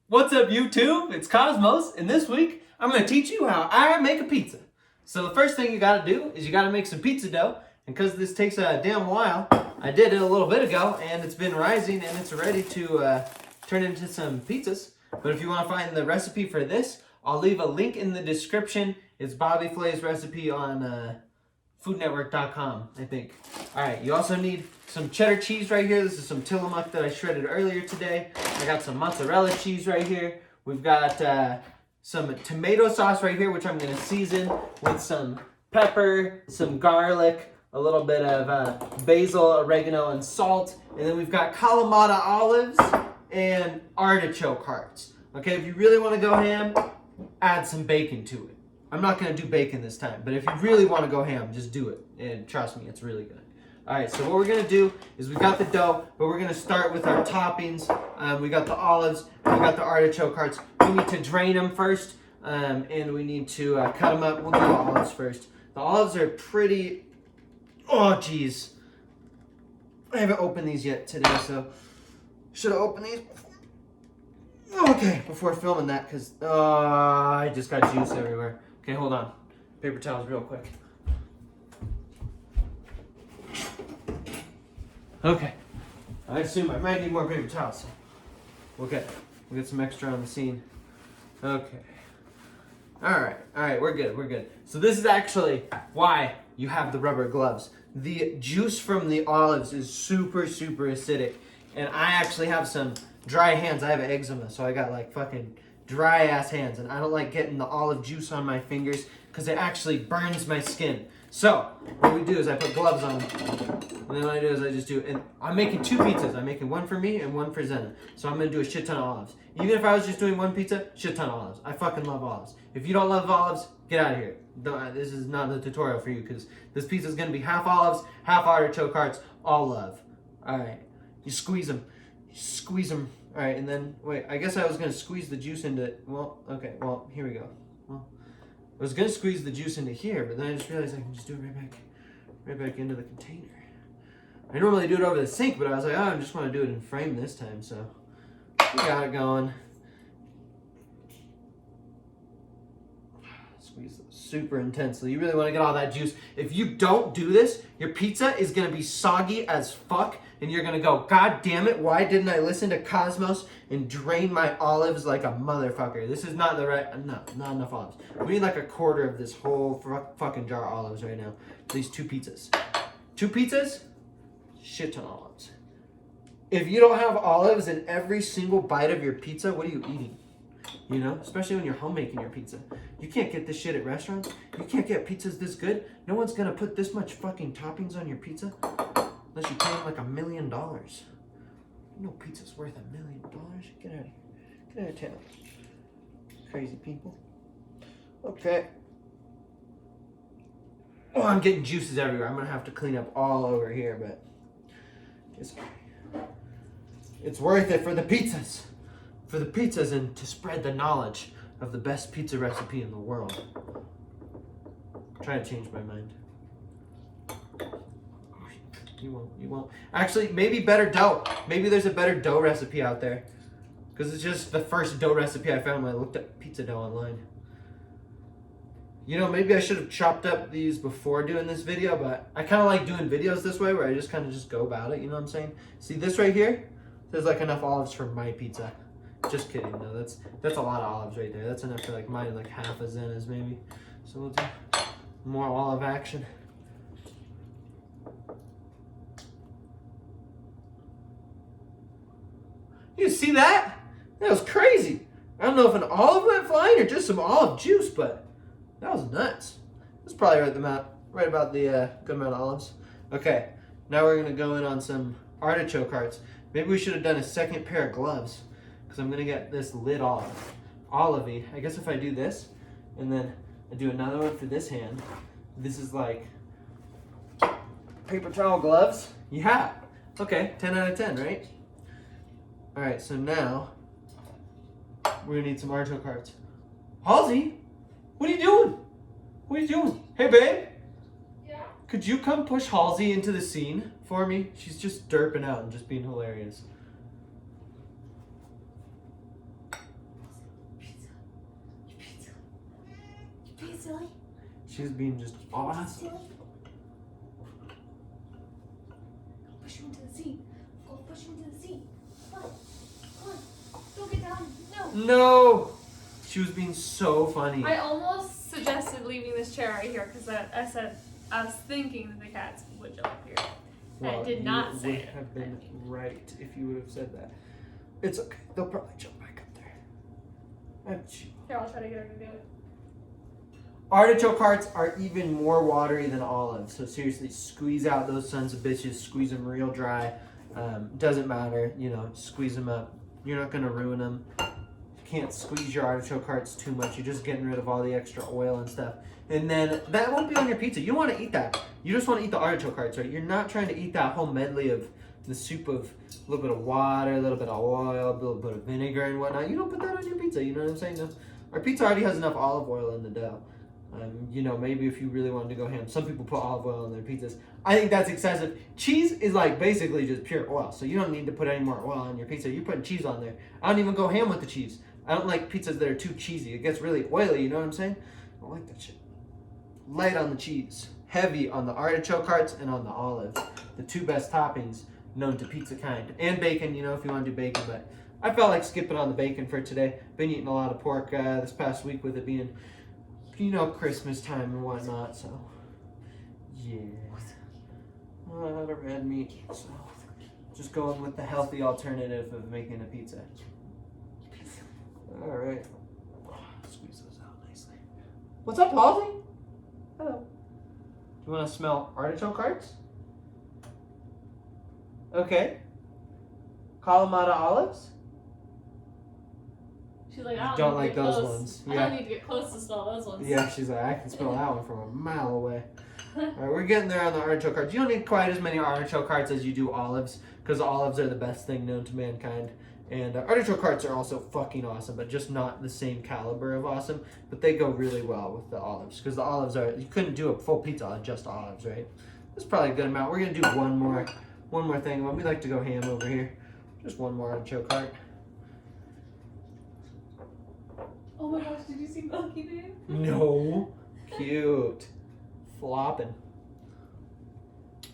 What's up, YouTube? It's Cosmos, and this week I'm going to teach you how I make a pizza. So the first thing you got to do is you got to make some pizza dough, and because this takes a damn while, I did it a little bit ago, and it's been rising, and it's ready to turn into some pizzas. But if you want to find the recipe for this, I'll leave a link in the description. It's Bobby Flay's recipe on foodnetwork.com, I think. All right, you also need some cheddar cheese right here. This is some Tillamook that I shredded earlier today. I got some mozzarella cheese right here. We've got some tomato sauce right here, which I'm gonna season with some pepper, some garlic, a little bit of basil, oregano, and salt. And then we've got Kalamata olives and artichoke hearts. Okay, if you really wanna go ham, add some bacon to it. I'm not going to do bacon this time, but if you really want to go ham, just do it. And trust me, it's really good. All right, so what we're going to do is we got the dough, but we're going to start with our toppings. We got the olives, we got the artichoke hearts. We need to drain them first, and we need to cut them up. We'll do the olives first. The olives are pretty... Oh, geez. I haven't opened these yet today, so should have opened these. Okay, before filming that, because I just got juice everywhere. Okay, hold on. Paper towels real quick. Okay. I assume I might need more paper towels. So we'll get some extra on the scene. Okay. Alright, we're good. So this is actually why you have the rubber gloves. The juice from the olives is super acidic. And I actually have some dry hands. I have eczema, so I got like fucking dry ass hands, and I don't like getting the olive juice on my fingers because it actually burns my skin. So what we do is I put gloves on, and then what I do is I just do, and I'm making two pizzas. I'm making one for me and one for Zena. So I'm gonna do a shit ton of olives. Even if I was just doing one pizza, shit ton of olives. I fucking love olives. If you don't love olives, get out of here. This is not the tutorial for you, because this pizza is gonna be half olives, half artichoke hearts, all love. All right, you squeeze them. All right, and then, wait, I guess I was going to squeeze the juice into, well, okay, well, here we go. Well, I was going to squeeze the juice into here, but then I just realized I can just do it right back into the container. I normally do it over the sink, but I was like, oh, I just want to do it in frame this time, so we got it going. Squeeze super intensely. You really want to get all that juice. If you don't do this, your pizza is going to be soggy as fuck, and you're going to go, God damn it, why didn't I listen to Cosmos and drain my olives like a motherfucker? This is not the right, no, not enough olives. We need like a quarter of this whole fucking jar of olives right now. These two pizzas. Two pizzas, shit ton of olives. If you don't have olives in every single bite of your pizza, what are you eating? You know, especially when you're home making your pizza. You can't get this shit at restaurants. You can't get pizzas this good. No one's gonna put this much fucking toppings on your pizza unless you pay them like $1 million. You know pizza's worth $1 million. Get out of here. Get out of town. Crazy people. Okay. Oh, I'm getting juices everywhere. I'm gonna have to clean up all over here, but it's worth it for the pizzas. For the pizzas and to spread the knowledge of the best pizza recipe in the world. I'm trying to change my mind. You won't. Actually, maybe better dough. Maybe there's a better dough recipe out there. Because it's just the first dough recipe I found when I looked up pizza dough online. You know, maybe I should have chopped up these before doing this video, but I kind of like doing videos this way where I just kind of just go about it, you know what I'm saying? See this right here? There's like enough olives for my pizza. Just kidding, no, that's a lot of olives right there. That's enough for like mine, like half a Zena's maybe. So we'll do more olive action. You see that? That was crazy. I don't know if an olive went flying or just some olive juice, but that was nuts. That's probably right about the good amount of olives. Okay, now we're gonna go in on some artichoke hearts. Maybe we should have done a second pair of gloves, because I'm going to get this lid off. Olivey. I guess if I do this, and then I do another one for this hand, this is like paper towel gloves. Yeah. Okay, 10 out of 10, right? All right, so now we're going to need some artichoke hearts. Halsey, what are you doing? What are you doing? Hey, babe. Yeah? Could you come push Halsey into the scene for me? She's just derping out and just being hilarious. silly? She's being just awesome. Silly? Push him into the seat. Go push him into the seat. Come on. Come on. Don't get down. No. No! She was being so funny. I almost suggested leaving this chair right here because I said I was thinking that the cats would jump up here. I did not say you would it. have been right if you would have said that. It's okay. They'll probably jump back up there. Here, I'll try to get her to do it. Artichoke hearts are even more watery than olives. So seriously, squeeze out those sons of bitches. Squeeze them real dry. Doesn't matter. You know, squeeze them up. You're not going to ruin them. You can't squeeze your artichoke hearts too much. You're just getting rid of all the extra oil and stuff. And then that won't be on your pizza. You don't want to eat that. You just want to eat the artichoke hearts, right? You're not trying to eat that whole medley of the soup of a little bit of water, a little bit of oil, a little bit of vinegar and whatnot. You don't put that on your pizza. You know what I'm saying? No. Our pizza already has enough olive oil in the dough. You know, maybe if you really wanted to go ham, some people put olive oil on their pizzas. I think that's excessive. Cheese is like basically just pure oil, so you don't need to put any more oil on your pizza. You're putting cheese on there. I don't even go ham with the cheese. I don't like pizzas that are too cheesy. It gets really oily, you know what I'm saying? I don't like that shit. Light on the cheese, heavy on the artichoke hearts and on the olives. The two best toppings known to pizza kind. And bacon, you know, if you want to do bacon, but I felt like skipping on the bacon for today. Been eating a lot of pork this past week with it being, you know, Christmas time and whatnot, so yeah. A lot of red meat, so just going with the healthy alternative of making a pizza. All right. Squeeze those out nicely. What's up, Halsey? Hello. Do you want to smell artichoke hearts? Okay. Kalamata olives? She's like, I Don't don't, like need to get those close. ones. I Yeah. don't need to get close to smell those ones. Yeah, she's like, I can smell that one from a mile away. All right, we're getting there on the artichoke hearts. You don't need quite as many artichoke hearts as you do olives, because olives are the best thing known to mankind. And artichoke hearts are also fucking awesome, but just not the same caliber of awesome. But they go really well with the olives, because the olives are, you couldn't do a full pizza on just olives, right? That's probably a good amount. We're gonna do one more thing. Well, we like to go ham over here. Just one more artichoke heart. Oh my gosh, did you see Milky Babe? No. Cute. Flopping.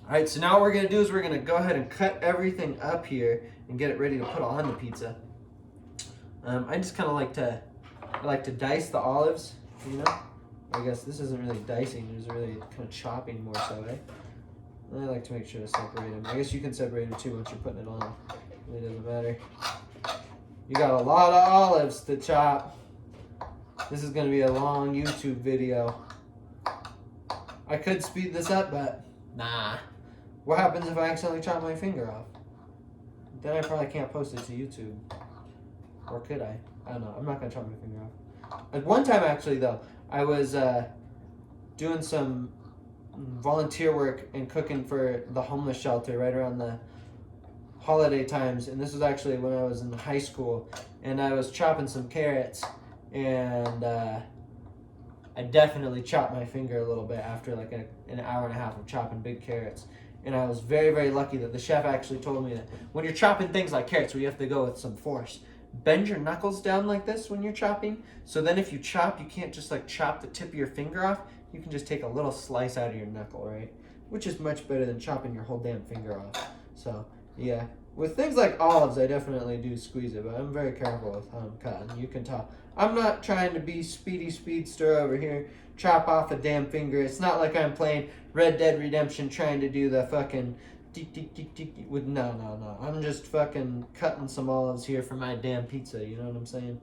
Alright, so now what we're going to do is we're going to go ahead and cut everything up here and get it ready to put on the pizza. I just kind of like to dice the olives, you know? I guess this isn't really dicing, it's really kind of chopping more so, eh? I like to make sure to separate them. I guess you can separate them too once you're putting it on. It really doesn't matter. You got a lot of olives to chop. This is going to be a long YouTube video. I could speed this up, but nah. What happens if I accidentally chop my finger off? Then I probably can't post it to YouTube. Or could I? I don't know. I'm not going to chop my finger off. At one time, actually, though, I was doing some volunteer work and cooking for the homeless shelter right around the holiday times. And this was actually when I was in high school. And I was chopping some carrots. And I definitely chopped my finger a little bit after like an hour and a half of chopping big carrots. And I was very, very lucky that the chef actually told me that when you're chopping things like carrots, where you have to go with some force, bend your knuckles down like this when you're chopping. So then if you chop, you can't just like chop the tip of your finger off. You can just take a little slice out of your knuckle, right? Which is much better than chopping your whole damn finger off. So, yeah. With things like olives, I definitely do squeeze it, but I'm very careful with how I'm cutting. You can tell. I'm not trying to be Speedy Speedster over here, chop off a damn finger. It's not like I'm playing Red Dead Redemption trying to do the fucking with no. I'm just fucking cutting some olives here for my damn pizza, you know what I'm saying?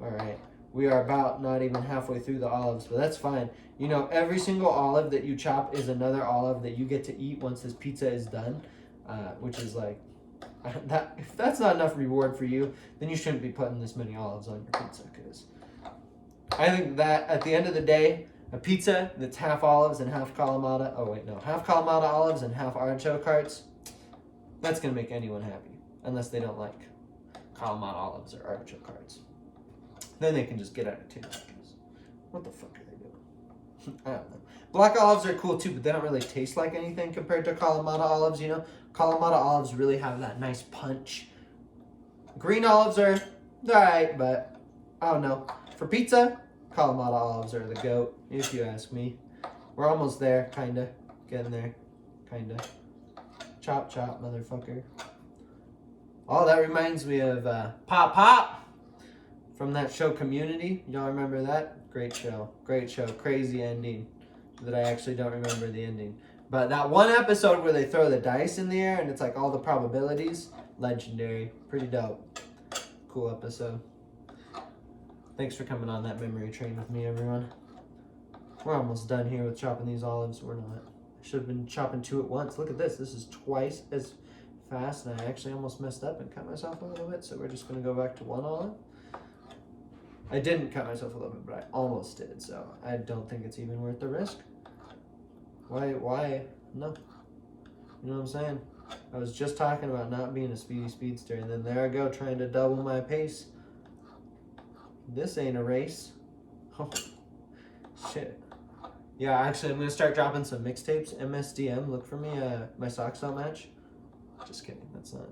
Alright. We are about not even halfway through the olives, but that's fine. You know, every single olive that you chop is another olive that you get to eat once this pizza is done, which is like, if that's not enough reward for you, then you shouldn't be putting this many olives on your pizza, because I think that at the end of the day, a pizza that's half olives and half Kalamata, half Kalamata olives and half artichoke hearts, that's going to make anyone happy, unless they don't like Kalamata olives or artichoke hearts. Then they can just get out of town. What the fuck are they doing? I don't know. Black olives are cool too, but they don't really taste like anything compared to Kalamata olives, you know? Kalamata olives really have that nice punch. Green olives are alright, but I don't know. For pizza, Kalamata olives are the goat, if you ask me. We're almost there, kinda. Getting there, kinda. Chop, chop, motherfucker. Oh, that reminds me of Pop Pop from that show Community. Y'all remember that? Great show. Great show. Crazy ending that I actually don't remember the ending. But that one episode where they throw the dice in the air and it's like all the probabilities, legendary. Pretty dope. Cool episode. Thanks for coming on that memory train with me, everyone. We're almost done here with chopping these olives. We're not. I should have been chopping 2 at once. Look at this. This is twice as fast, and I actually almost messed up and cut myself a little bit, so we're just going to go back to 1 olive. I didn't cut myself a little bit, but I almost did, so I don't think it's even worth the risk. Why? No. You know what I'm saying? I was just talking about not being a speedy speedster, and then there I go trying to double my pace. This ain't a race. Oh, shit. Yeah, actually, I'm going to start dropping some mixtapes. MSDM, look for me. My socks don't match. Just kidding, that's not.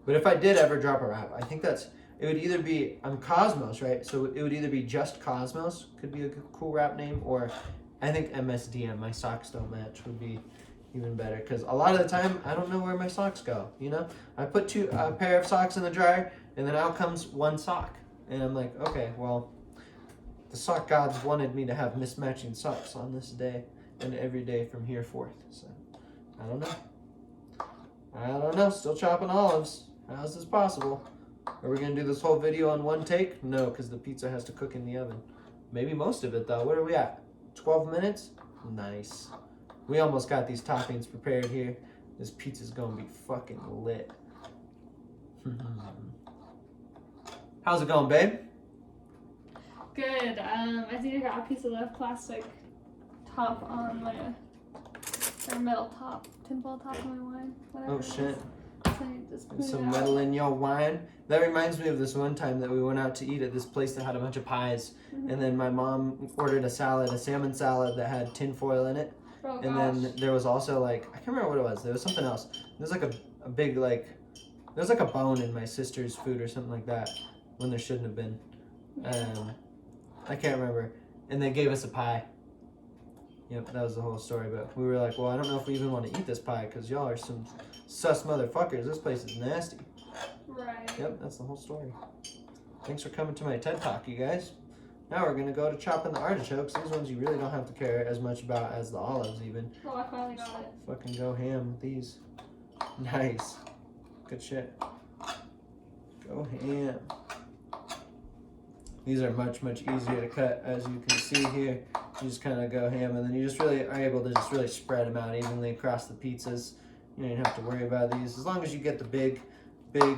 But if I did ever drop a rap, I think it would either be, I'm Cosmos, right? So it would either be just Cosmos, could be a cool rap name, or I think MSDM, my socks don't match, would be even better. Because a lot of the time, I don't know where my socks go, you know? I put a pair of socks in the dryer, and then out comes 1 sock. And I'm like, okay, well, the sock gods wanted me to have mismatching socks on this day and every day from here forth. So, I don't know. Still chopping olives. How is this possible? Are we going to do this whole video on 1 take? No, because the pizza has to cook in the oven. Maybe most of it, though. What are we at? 12 minutes? Nice. We almost got these toppings prepared here. This pizza's going to be fucking lit. How's it going, babe? Good. I think I got a piece of the plastic top on my, or metal top, tinfoil top on my wine. Whatever Oh, shit. So I just put Some it out. metal in your wine. That reminds me of this one time that we went out to eat at this place that had a bunch of pies. Mhm. And then my mom ordered a salmon salad that had tinfoil in it. Oh, And gosh. then there was also like, I can't remember what it was. There was something else. There's like a big like, there's like a bone in my sister's food or something like that when there shouldn't have been. I can't remember. And they gave us a pie. Yep, that was the whole story. But we were like, well, I don't know if we even want to eat this pie because y'all are some sus motherfuckers. This place is nasty. Right. Yep, that's the whole story. Thanks for coming to my TED Talk, you guys. Now we're going to go to chopping the artichokes. These ones you really don't have to care as much about as the olives even. Oh, I finally got it. Fucking go ham with these. Nice. Good shit. Go ham. These are much, much easier to cut, as you can see here. You just kind of go ham, and then you just really are able to just really spread them out evenly across the pizzas. You don't even have to worry about these. As long as you get the big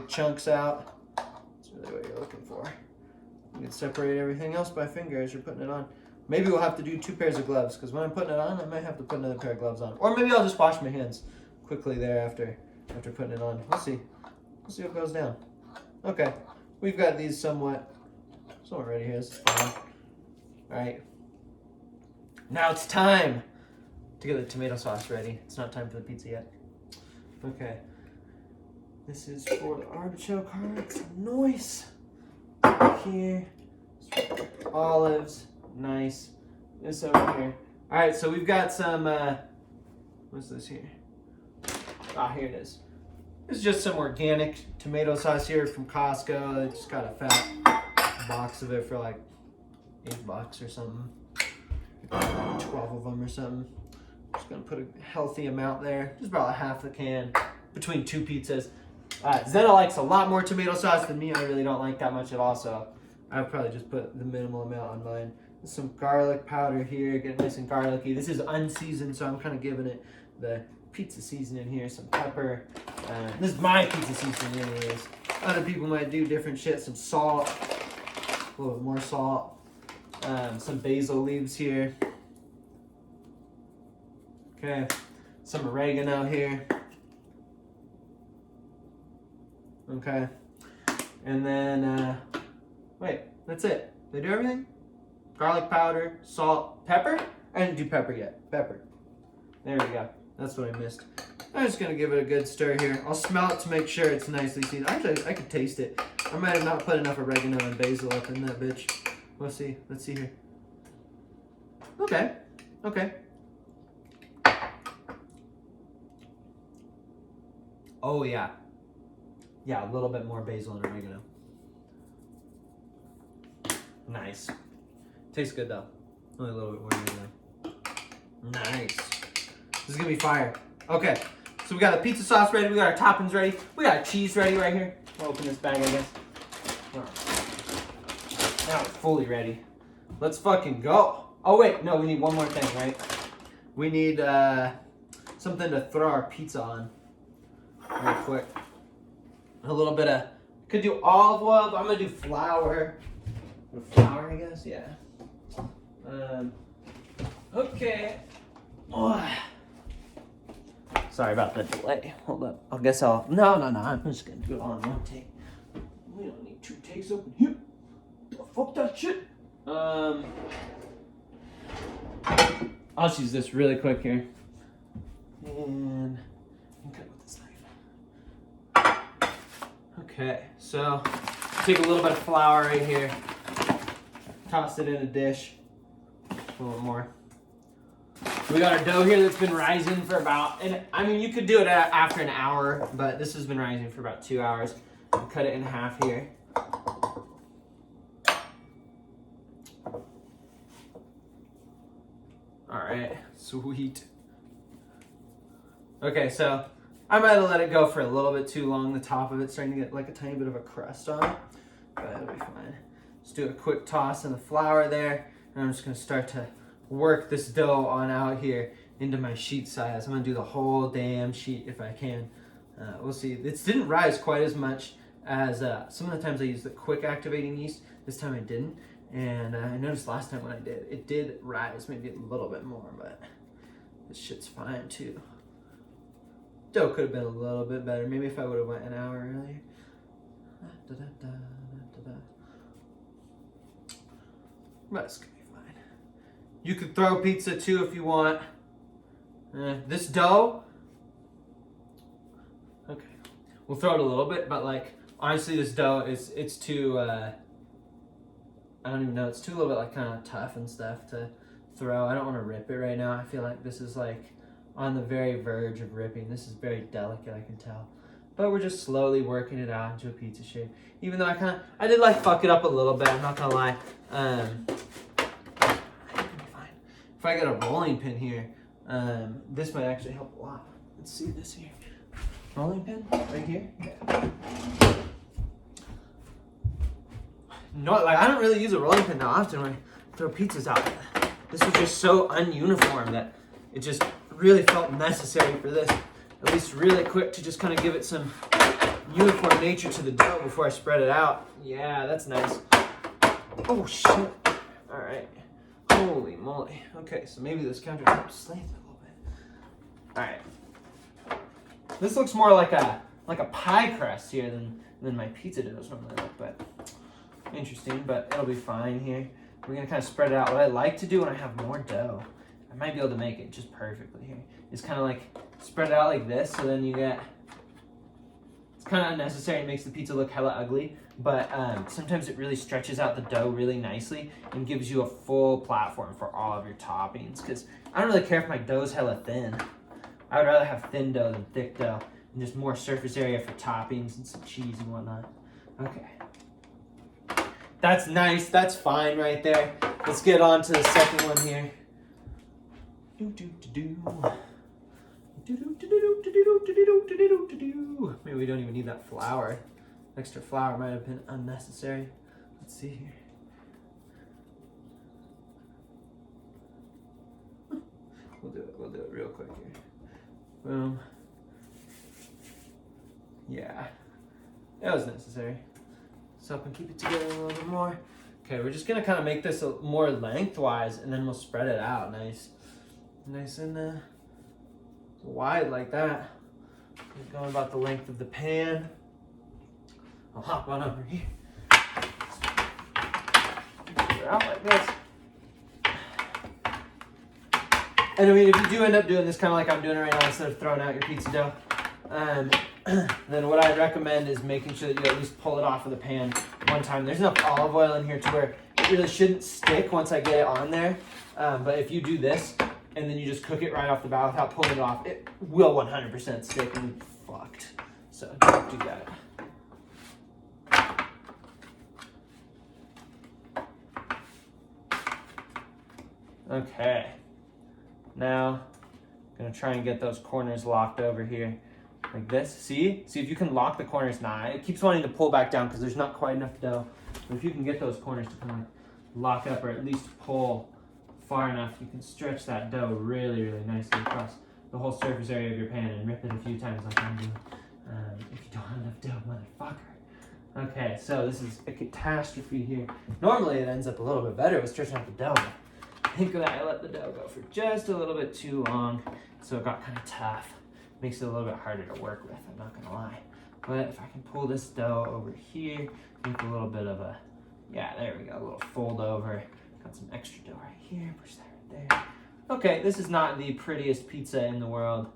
chunks out, that's really what you're looking for. You can separate everything else by finger as you're putting it on. Maybe we'll have to do 2 pairs of gloves, because when I'm putting it on, I might have to put another pair of gloves on. Or maybe I'll just wash my hands quickly thereafter after putting it on. We'll see. We'll see what goes down. Okay, we've got these somewhat ready here. This is fine. Alright. Now it's time to get the tomato sauce ready. It's not time for the pizza yet. Okay. This is for the artichoke hearts. Nice. Here. Olives. Nice. This over here. Alright, so we've got some, what's this here? Here it is. This is just some organic tomato sauce here from Costco. I just got a fat box of it for like $8 or something. 12 of them or something. Just gonna put a healthy amount there. Just about half the can between 2 pizzas. Zena likes a lot more tomato sauce than me. I really don't like that much at all, so I'll probably just put the minimal amount on mine. There's some garlic powder here, get it nice and garlicky. This is unseasoned, so I'm kind of giving it the pizza seasoning here. Some pepper. This is my pizza seasoning anyways. Other people might do different shit. Some salt. A little bit more salt. Some basil leaves here. Okay. Some oregano here. Okay. And then, wait, that's it. Did I do everything? Garlic powder, salt, pepper? I didn't do pepper yet. Pepper. There we go. That's what I missed. I'm just going to give it a good stir here. I'll smell it to make sure it's nicely seasoned. Actually, I could taste it. I might have not put enough oregano and basil up in that bitch. Let's see here. Okay. Oh yeah. Yeah, a little bit more basil and oregano. Nice. Tastes good though. Only a little bit more oregano. Nice. This is gonna be fire. Okay, so we got the pizza sauce ready, we got our toppings ready, we got our cheese ready right here. We'll open this bag, I guess. Now we're fully ready. Let's fucking go. Oh wait, no, we need one more thing, right? We need something to throw our pizza on real quick. A little bit of, could do olive oil, but I'm gonna do flour. Flour, I guess, yeah. Okay. Oh. Sorry about the delay. Hold up. I guess I'll. No. I'm just gonna do it all in one take. We don't need 2 takes up in here. Fuck that shit. I'll just use this really quick here. And cut with this knife. Okay, so take a little bit of flour right here. Toss it in a dish. A little more. We got our dough here that's been rising for about, and I mean, you could do it after an hour, but this has been rising for about 2 hours. We'll cut it in half here. All right, sweet. Okay, so I might have let it go for a little bit too long. The top of it's starting to get like a tiny bit of a crust on it, but it'll be fine. Just do a quick toss in the flour there, and I'm just gonna start to work this dough on out here into my sheet size. I'm gonna do the whole damn sheet if I can. We'll see. It didn't rise quite as much as some of the times I use the quick activating yeast. This time I didn't, and I noticed last time when I did, it did rise maybe a little bit more, but this shit's fine too. Dough could have been a little bit better. Maybe if I would have went an hour earlier. But it's gonna be fine. You could throw pizza too if you want. This dough, okay, we'll throw it a little bit, but like honestly, this dough it's too. I don't even know. It's too a little bit like kind of tough and stuff to throw. I don't want to rip it right now. I feel like this is like on the very verge of ripping. This is very delicate, I can tell. But we're just slowly working it out into a pizza shape. Even though I did like fuck it up a little bit, I'm not gonna lie. It'll be fine. If I get a rolling pin here, this might actually help a lot. Let's see this here. Rolling pin, right here. Yeah. No, like I don't really use a rolling pin that often when I throw pizzas out. This was just so ununiform that it just really felt necessary for this. At least really quick to just kind of give it some uniform nature to the dough before I spread it out. Yeah, that's nice. Oh shit. All right. Holy moly. Okay, so maybe this countertop slanted a little bit. All right. This looks more like a pie crust here than my pizza doughs normally look, but interesting. But it'll be fine here. We're gonna kind of spread it out. What I like to do when I have more dough, I might be able to make it just perfectly here. It's kind of like spread it out like this, so then you get, it's kind of unnecessary. It makes the pizza look hella ugly, but sometimes it really stretches out the dough really nicely and gives you a full platform for all of your toppings. Because I don't really care if my dough's hella thin. I would rather have thin dough than thick dough, and just more surface area for toppings and some cheese and whatnot. Okay. That's nice. That's fine right there. Let's get on to the second one here. Maybe we don't even need that flour. Extra flour might have been unnecessary. Let's see here. We'll do it real quick here. Boom. Yeah. That was necessary. So I can keep it together a little bit more. Okay, we're just gonna kind of make this more lengthwise, and then we'll spread it out nice and wide like that. We're going about the length of the pan. I'll hop on over here. Put it out like this. And I mean, if you do end up doing this kind of like I'm doing it right now, instead of throwing out your pizza dough, then what I recommend is making sure that you at least pull it off of the pan one time. There's enough olive oil in here to where it really shouldn't stick once I get it on there. But if you do this and then you just cook it right off the bat without pulling it off, it will 100% stick and fucked. So don't do that. Okay. Now, I'm gonna try and get those corners locked over here. Like this. See if you can lock the corners. Nah, it keeps wanting to pull back down because there's not quite enough dough. But if you can get those corners to kind of lock up or at least pull far enough, you can stretch that dough really, really nicely across the whole surface area of your pan and rip it a few times like I'm doing. If you don't have enough dough, motherfucker. Okay, so this is a catastrophe here. Normally it ends up a little bit better with stretching out the dough. I think that I let the dough go for just a little bit too long, so it got kind of tough. Makes it a little bit harder to work with, I'm not gonna lie. But if I can pull this dough over here, make a little bit of a, yeah, there we go, a little fold over. Got some extra dough right here, push that right there. Okay, this is not the prettiest pizza in the world,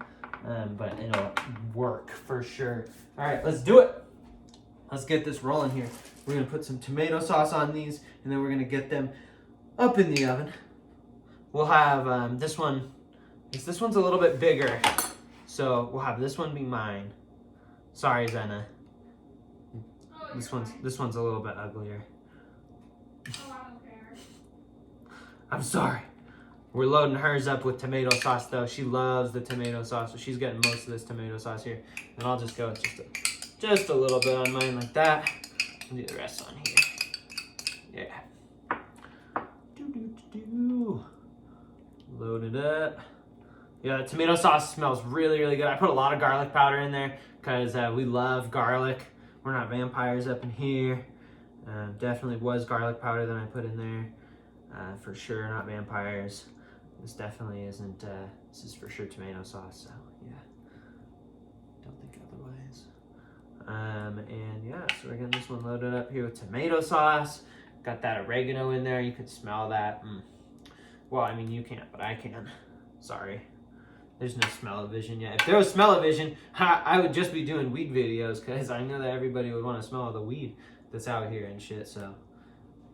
but it'll work for sure. All right, let's do it. Let's get this rolling here. We're gonna put some tomato sauce on these, and then we're gonna get them up in the oven. We'll have this one, this one's a little bit bigger. So we'll have this one be mine. Sorry, Zena. This one's a little bit uglier. Oh, I don't care. I'm sorry. We're loading hers up with tomato sauce though. She loves the tomato sauce, so she's getting most of this tomato sauce here. And I'll just go with just a little bit on mine like that. And do the rest on here. Yeah. Load it up. Yeah, the tomato sauce smells really, really good. I put a lot of garlic powder in there because we love garlic. We're not vampires up in here. Definitely was garlic powder that I put in there. For sure, not vampires. This definitely isn't, this is for sure tomato sauce, so yeah. Don't think otherwise. And yeah, so we're getting this one loaded up here with tomato sauce. Got that oregano in there, you can smell that. Well, I mean, you can't, but I can. Sorry. There's no smell-o-vision yet. If there was smell-o-vision, I would just be doing weed videos because I know that everybody would want to smell the weed that's out here and shit, so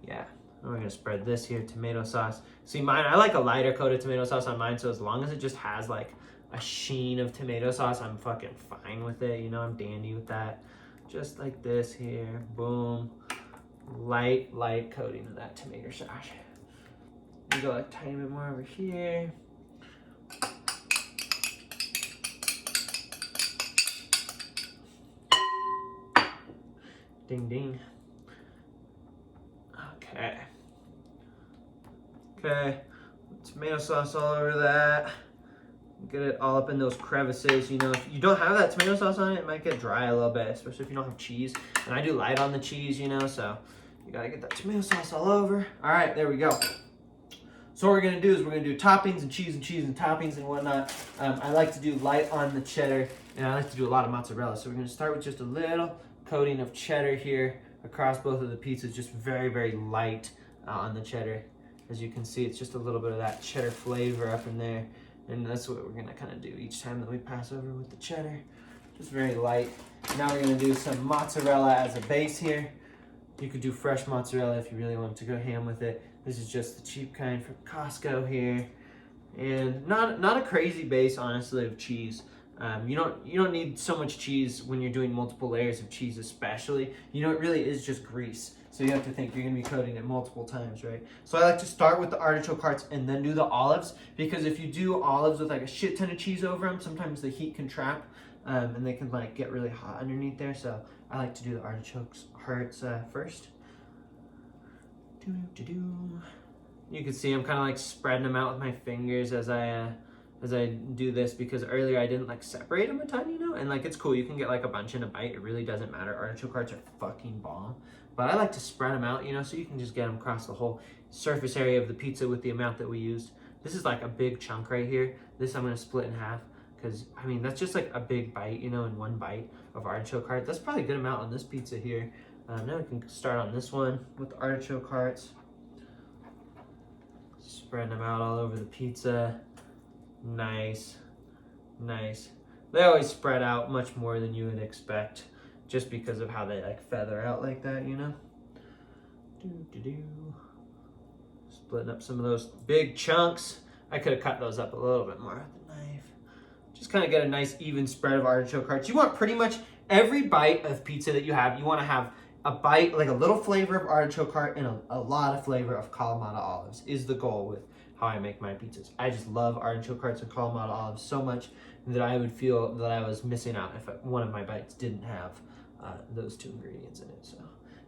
yeah. We're going to spread this here, tomato sauce. See, mine, I like a lighter coat of tomato sauce on mine, so as long as it just has like a sheen of tomato sauce, I'm fucking fine with it. You know, I'm dandy with that. Just like this here. Boom. Light coating of that tomato sauce. We go like a tiny bit more over here. Ding ding. Okay. Tomato sauce all over that. Get it all up in those crevices. You know, if you don't have that tomato sauce on it, it might get dry a little bit, especially if you don't have cheese. And I do light on the cheese, you know, so you gotta get that tomato sauce all over. All right, there we go. So what we're gonna do is we're gonna do toppings and cheese and toppings and whatnot. I like to do light on the cheddar, and I like to do a lot of mozzarella. So we're gonna start with just a little coating of cheddar here across both of the pizzas, just very, very light on the cheddar. As you can see, it's just a little bit of that cheddar flavor up in there. And that's what we're gonna kind of do each time that we pass over with the cheddar. Just very light. Now we're gonna do some mozzarella as a base here. You could do fresh mozzarella if you really want to go ham with it. This is just the cheap kind from Costco here. And not a crazy base, honestly, of cheese. You don't need so much cheese when you're doing multiple layers of cheese, especially. You know, it really is just grease. So you have to think you're gonna be coating it multiple times, right? So I like to start with the artichoke hearts and then do the olives, because if you do olives with like a shit ton of cheese over them, sometimes the heat can trap and they can like get really hot underneath there. So I like to do the artichokes hearts first. You can see I'm kind of like spreading them out with my fingers as I do this, because earlier I didn't like separate them a ton, you know, and like it's cool. You can get like a bunch in a bite. It really doesn't matter. Artichoke hearts are fucking bomb. But I like to spread them out, you know, so you can just get them across the whole surface area of the pizza with the amount that we used. This is like a big chunk right here. This I'm going to split in half because, I mean, that's just like a big bite, you know, in one bite of artichoke heart. That's probably a good amount on this pizza here. Now we can start on this one with the artichoke hearts. Spreading them out all over the pizza. Nice. Nice. They always spread out much more than you would expect, just because of how they like feather out like that, you know? Splitting up some of those big chunks. I could have cut those up a little bit more with the knife. Just kind of get a nice even spread of artichoke hearts. You want pretty much every bite of pizza that you want to have a bite, like a little flavor of artichoke heart and a lot of flavor of Kalamata olives is the goal with how I make my pizzas. I just love artichoke hearts and Kalamata olives so much that I would feel that I was missing out if one of my bites didn't have those two ingredients in it. So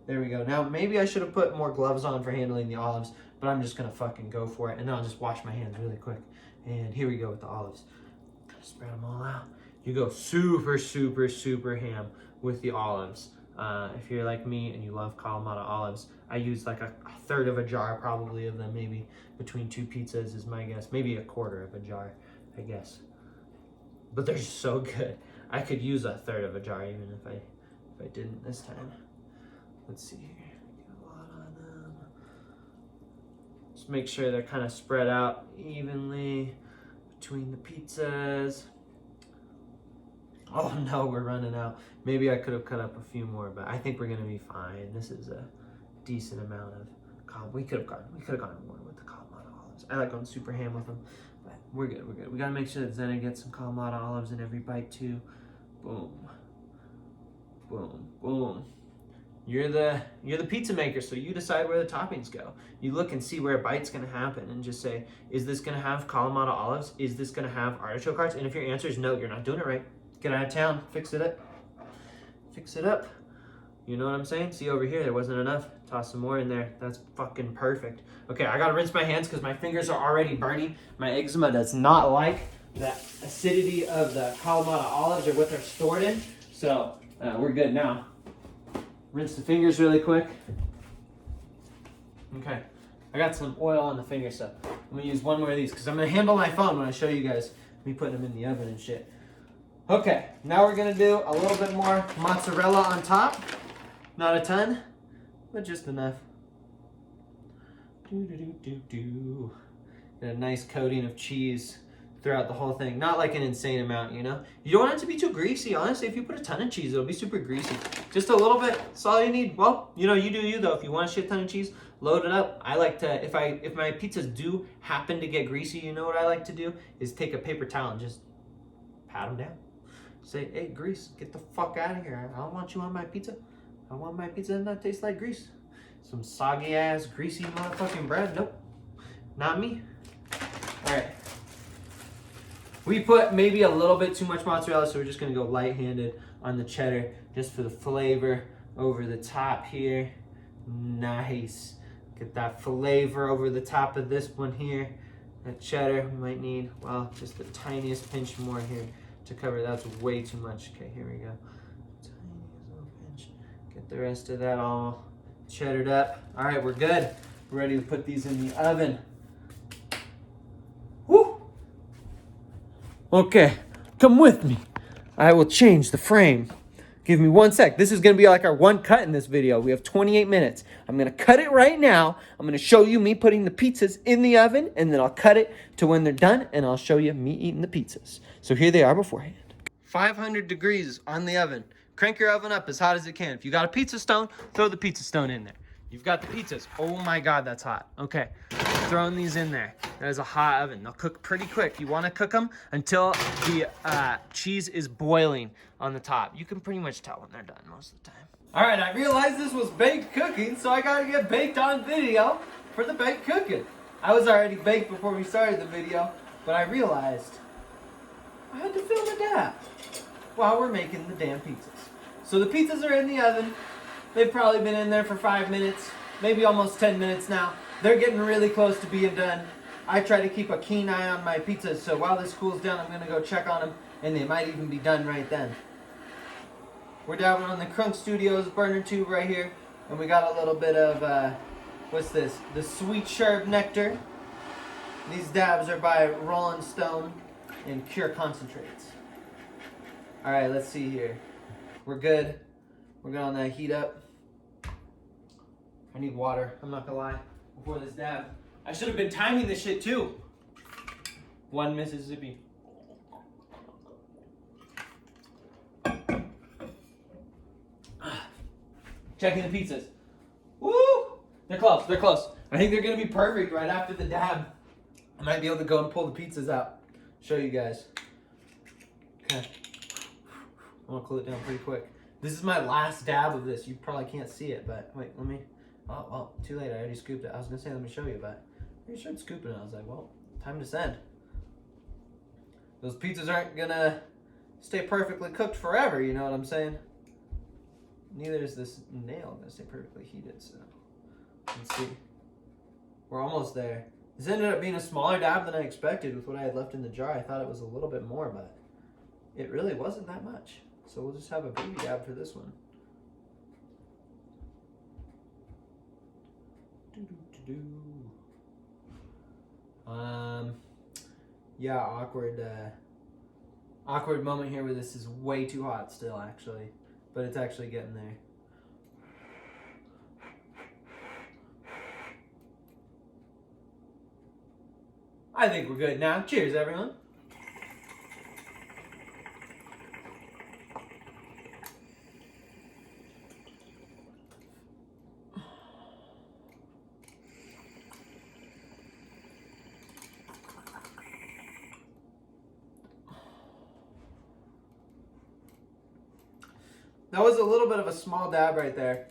there we go. Now maybe I should have put more gloves on for handling the olives, but I'm just gonna fucking go for it, and then I'll just wash my hands really quick. And here we go with the olives. Spread them all out. You go super, super, super ham with the olives. If you're like me and you love Kalamata olives, I use like a third of a jar probably of them, maybe between two pizzas is my guess. Maybe a quarter of a jar, I guess. But they're so good. I could use a third of a jar even if I didn't this time. Let's see here. Get a lot on them. Just make sure they're kind of spread out evenly between the pizzas. Oh no, we're running out. Maybe I could have cut up a few more, but I think we're gonna be fine. This is a decent amount of we could have gone more with the Kalamata olives. I like going super ham with them, but we're good. We gotta make sure that Zena gets some Kalamata olives in every bite too. Boom, boom, boom. You're the pizza maker, so you decide where the toppings go. You look and see where a bite's gonna happen and just say, is this gonna have Kalamata olives? Is this gonna have artichoke hearts? And if your answer is no, you're not doing it right. Get out of town, fix it up. Fix it up. You know what I'm saying? See over here, there wasn't enough. Toss some more in there. That's fucking perfect. Okay, I gotta rinse my hands because my fingers are already burning. My eczema does not like the acidity of the Kalamata olives or what they're stored in. So we're good now. Rinse the fingers really quick. Okay, I got some oil on the finger, so I'm gonna use one more of these because I'm gonna handle my phone when I show you guys me putting them in the oven and shit. Okay, now we're gonna do a little bit more mozzarella on top. Not a ton, but just enough. Get a nice coating of cheese throughout the whole thing. Not like an insane amount, you know? You don't want it to be too greasy, honestly. If you put a ton of cheese, it'll be super greasy. Just a little bit, that's all you need. Well, you know, you do you though. If you want a shit ton of cheese, load it up. I like to, if my pizzas do happen to get greasy, you know what I like to do? Is take a paper towel and just pat them down. Say, hey, grease, get the fuck out of here. I don't want you on my pizza. I want my pizza to not taste like grease. Some soggy ass, greasy motherfucking bread. Nope, not me. All right. We put maybe a little bit too much mozzarella, so we're just gonna go light-handed on the cheddar just for the flavor over the top here. Nice. Get that flavor over the top of this one here. That cheddar, we might need, well, just the tiniest pinch more here to cover. That's way too much. Okay, here we go. Tiniest little pinch. Get the rest of that all cheddared up. All right, we're good. We're ready to put these in the oven. Woo! Okay, come with me. I will change the frame. Give me 1 sec. This is gonna be like our one cut in this video. We have 28 minutes. I'm gonna cut it right now. I'm gonna show you me putting the pizzas in the oven, and then I'll cut it to when they're done, and I'll show you me eating the pizzas. So here they are beforehand. 500 degrees on the oven. Crank your oven up as hot as it can. If you got a pizza stone, throw the pizza stone in there. You've got the pizzas. Oh my God, that's hot. Okay, throwing these in there. That is a hot oven. They'll cook pretty quick. You want to cook them until the cheese is boiling on the top. You can pretty much tell when they're done most of the time. All right, I realized this was baked cooking, so I got to get baked on video for the baked cooking. I was already baked before we started the video, but I realized I had to film a dab while we're making the damn pizzas. So the pizzas are in the oven. They've probably been in there for 5 minutes, maybe almost 10 minutes now. They're getting really close to being done. I try to keep a keen eye on my pizzas, so while this cools down, I'm gonna go check on them, and they might even be done right then. We're down on the Crunk Studios burner tube right here, and we got a little bit of, what's this? The Sweet Sharp Nectar. These dabs are by Rolling Stone and Pure Concentrates. All right, let's see here. We're good. We're good on that heat up. I need water, I'm not gonna lie, before this dab. I should have been timing this shit too. One Mississippi. Checking the pizzas. Woo! They're close. They're close. I think they're gonna be perfect right after the dab. I might be able to go and pull the pizzas out. Show you guys. Okay. I'm gonna cool it down pretty quick. This is my last dab of this. You probably can't see it, but wait, let me. Oh, well, too late. I already scooped it. I was gonna say let me show you, but I already started scooping it. I was like, well, time to send. Those pizzas aren't gonna stay perfectly cooked forever. You know what I'm saying? Neither is this nail gonna stay perfectly heated. So let's see. We're almost there. This ended up being a smaller dab than I expected with what I had left in the jar. I thought it was a little bit more, but it really wasn't that much. So we'll just have a baby dab for this one. Yeah, awkward moment here where this is way too hot still, actually, but it's actually getting there. I think we're good now. Cheers, everyone. That was a little bit of a small dab right there.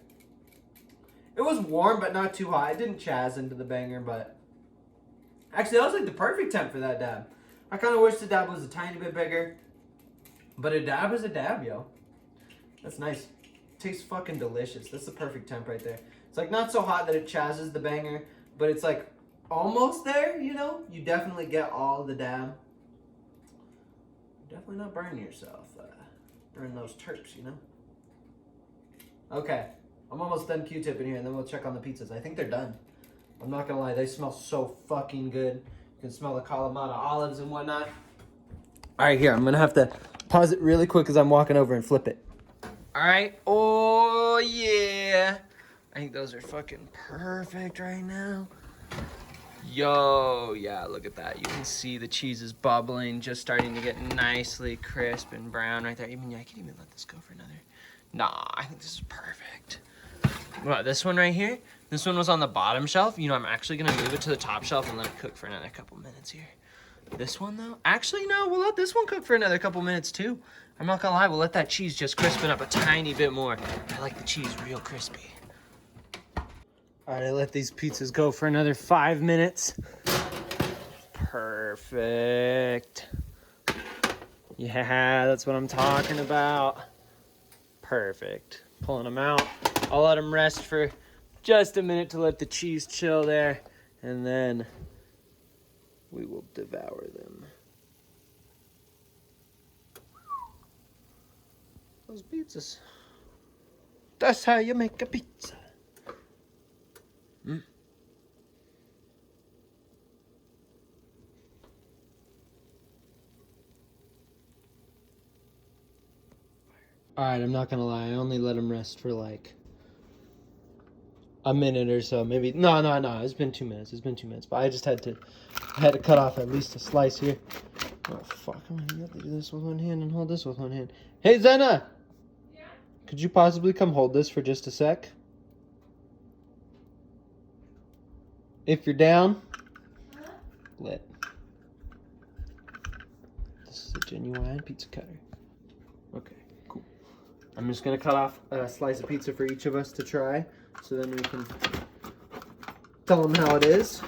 It was warm, but not too hot. It didn't chaz into the banger, but actually, that was like the perfect temp for that dab. I kind of wish the dab was a tiny bit bigger, but a dab is a dab, yo. That's nice. Tastes fucking delicious. That's the perfect temp right there. It's like not so hot that it chazzes the banger, but it's like almost there, you know? You definitely get all of the dab. Definitely not burning yourself. Burn those Turks, you know? Okay, I'm almost done Q-tip in here, and then we'll check on the pizzas. I think they're done. I'm not gonna lie, they smell so fucking good. You can smell the Kalamata olives and whatnot. All right, here, I'm gonna have to pause it really quick as I'm walking over and flip it. All right, oh yeah. I think those are fucking perfect right now. Yo, yeah, look at that. You can see the cheese is bubbling, just starting to get nicely crisp and brown right there. Even, yeah, I can even let this go for another. Nah, I think this is perfect. What about this one right here? This one was on the bottom shelf. You know, I'm actually gonna move it to the top shelf and let it cook for another couple minutes here. This one though, actually no, we'll let this one cook for another couple minutes too. I'm not gonna lie, we'll let that cheese just crispen up a tiny bit more. I like the cheese real crispy. All right, I let these pizzas go for another 5 minutes. Perfect. Yeah, that's what I'm talking about. Perfect. Pulling them out. I'll let them rest for just a minute to let the cheese chill there, and then we will devour them. Those pizzas. That's how you make a pizza. Alright, I'm not gonna lie, I only let them rest for like a minute or so, maybe. No, it's been 2 minutes, but I just had to cut off at least a slice here. Oh fuck, I'm gonna have to do this with one hand and hold this with one hand. Hey Zena! Yeah? Could you possibly come hold this for just a sec? If you're down. Huh? Lit. This is a genuine pizza cutter. Okay. I'm just gonna cut off a slice of pizza for each of us to try, so then we can tell them how it is.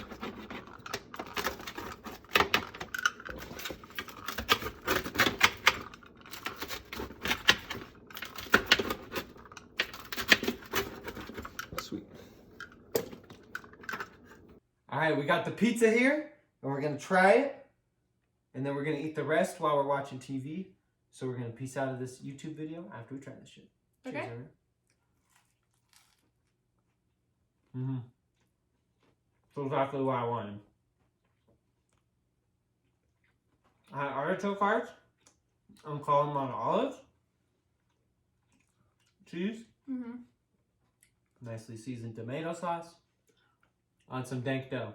Sweet. All right, we got the pizza here, and we're gonna try it, and then we're gonna eat the rest while we're watching TV. So we're gonna peace out of this YouTube video after we try this shit. Okay. Cheers, everyone. So exactly what I wanted. I had artichoke hearts. I'm calling them on olives. Cheese. Nicely seasoned tomato sauce. On some dank dough.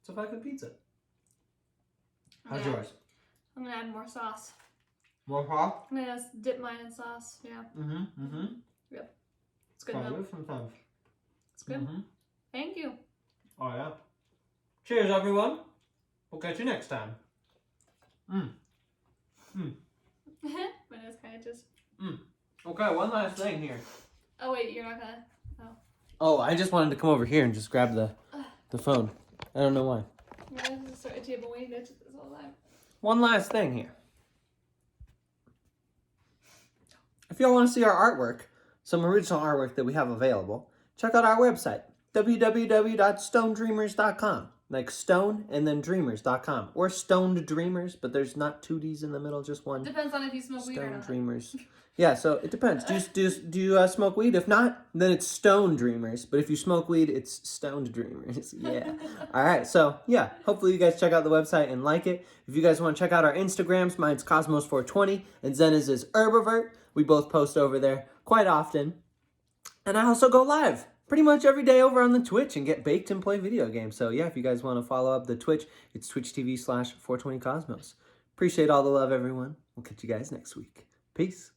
It's a fucking pizza. How's yours? I'm gonna add more sauce. More hot? I'm gonna dip mine in sauce, yeah. Yep. It's good enough. Sometimes. It's good. Thank you. Oh, yeah. Cheers, everyone. We'll catch you next time. But it's kind of just. Okay, one last thing here. Oh wait, you're not gonna. Oh, I just wanted to come over here and just grab the phone. I don't know why. You're gonna just start a table waiting to this whole time. One last thing here. If y'all want to see our artwork, some original artwork that we have available, check out our website, www.stonedreamers.com. Like stone and then dreamers.com. Or stoned dreamers, but there's not two D's in the middle, just one. Depends on if you smoke weed or Stone not. dreamers. Yeah, so it depends. Do you smoke weed? If not, then it's stone dreamers. But if you smoke weed, it's stoned dreamers. Yeah. All right. So yeah, hopefully you guys check out the website and like it. If you guys want to check out our Instagrams, mine's Cosmos420 and Zena's is Herbivert. We both post over there quite often. And I also go live pretty much every day over on the Twitch and get baked and play video games. So yeah, if you guys want to follow up the Twitch, it's twitch.tv/420cosmos. Appreciate all the love, everyone. We'll catch you guys next week. Peace.